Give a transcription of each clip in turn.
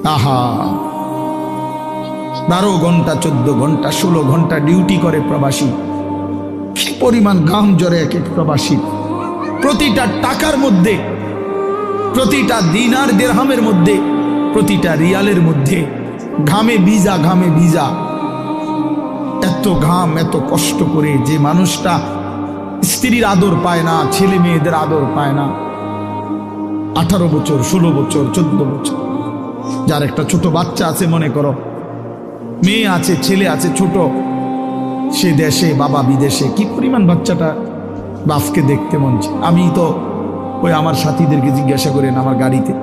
আহা, 12 ঘন্টা 14 ঘন্টা 16 ঘন্টা ডিউটি করে প্রবাসী। কি পরিমাণ ঘাম ঝরে এক এক প্রবাসী। প্রতিটা টাকার মধ্যে, প্রতিটা দিনার দিরহামের মধ্যে, প্রতিটা রিয়ালের মধ্যে ঘামে ভিজা, ঘামে ভিজা। এত ঘাম, এত কষ্ট করে যে মানুষটা স্ত্রীর আদর পায় না, ছেলে মেয়েদের আদর পায় না, 18 বছর 16 বছর 14 বছর, যার একটা ছোট বাচ্চা আছে, মনে করো মেয়ে আছে, ছেলে আছে ছোট, সে দেশে, বাবা বিদেশে, কি পরিমাণ বাচ্চাটা বাপকে দেখতে মন চায়। আমি তো ওই আমার সাথীদেরকে জিজ্ঞাসা করেন, আমার গাড়িতে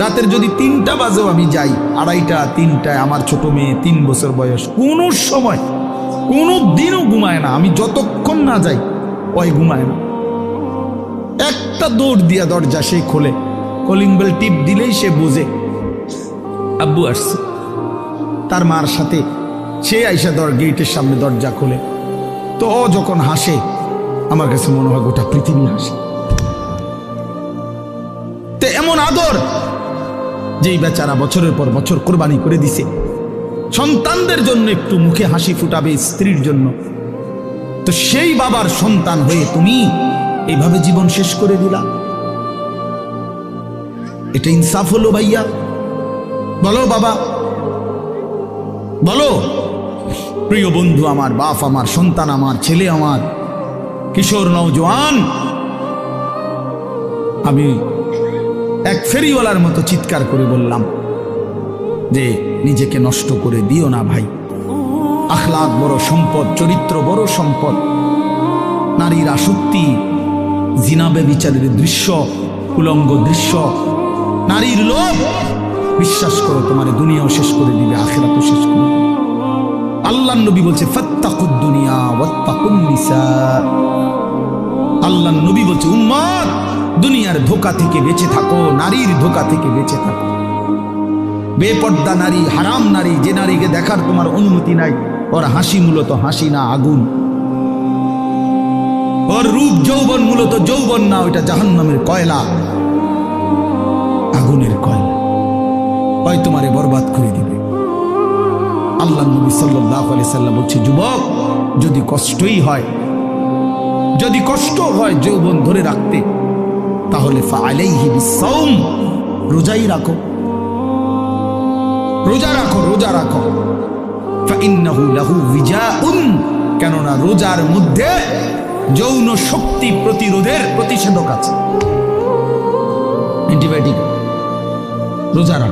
রাতের যদি 3টা বাজেও আমি যাই, 2:30 3টায়, আমার ছোট মেয়ে 3 বছর বয়স, কোনো সময় কোনো দিনও ঘুমায় না। আমি যতক্ষণ না যাই ওই ঘুমায় না। একটা দৌড় দিয়া দরজা সে খোলে, কলিং বেল টিপ দিলেই সে বোঝে আব্বু আসছে। তার মার সাথে সে আইসা গেটের সামনে দরজা খোলে, তো ও যখন হাসে আমার কাছে মনে হয় গোটা পৃথিবী হাসে। তো এমন আদর যেই বেচারা বছরের পর বছর কোরবানি করে দিছে সন্তানদের জন্য, একটু মুখে হাসি ফুটাবে স্ত্রীর জন্য, তো সেই বাবার সন্তান হয়ে তুমি এইভাবে জীবন শেষ করে দিলা। এটা ইনসাফ হলো ভাইয়া? বলো বাবা, বলো। প্রিয় বন্ধু আমার, বাপ আমার, সন্তান আমার, ছেলে আমার, কিশোর নওজোয়ান, আমি এক ফেরিওয়ালার মতো চিৎকার করে বললাম যে নিজেকে নষ্ট করে দিও না ভাই। আখলাক বড় সম্পদ, চরিত্র বড় সম্পদ। নারীর আসক্তি, জিনা ব্যভিচারের দৃশ্য, উলঙ্গ দৃশ্য, নারীর লোভ, বিশ্বাস করো তোমার দুনিয়াও শেষ করে দিবে, আখিরাতও শেষ করে দিবে। আল্লাহর নবী বলছে ফাত্তাকুদ দুনিয়া ওয়াত্তাকুন নিসা। আল্লাহর নবী বলছে উম্মত, দুনিয়ার ধোঁকা থেকে বেঁচে থাকো, নারীর ধোঁকা থেকে বেঁচে থাকো। বেপর্দা নারী, হারাম নারী, যে নারীকে দেখার তোমার অনুমতি নাই, ওর হাসি মূলত হাসি না, আগুন। ওর রূপ যৌবন মূলত যৌবন না, ওইটা জাহান্নামের কয়লা, আগুনের কয়লা। ওই তোমারে বরবাদ করে দিবে। আল্লাহর নবী সাল্লাল্লাহু আলাইহি সাল্লাম বলছে যুবক, যদি কষ্টই হয়, যদি কষ্ট হয় যৌবন ধরে রাখতে, তাহলে ফাআলাইহি বিসসাওম, রোজাই রাখো, রোজা রাখো, রোজা রাখো। ফাইন্নাহু লাহু বিজাউন, কেননা রোজার মধ্যে যৌন শক্তি প্রতিরোধের প্রতিষেধক আছে, অ্যান্টিবায়োটিক। রোজা রাখো।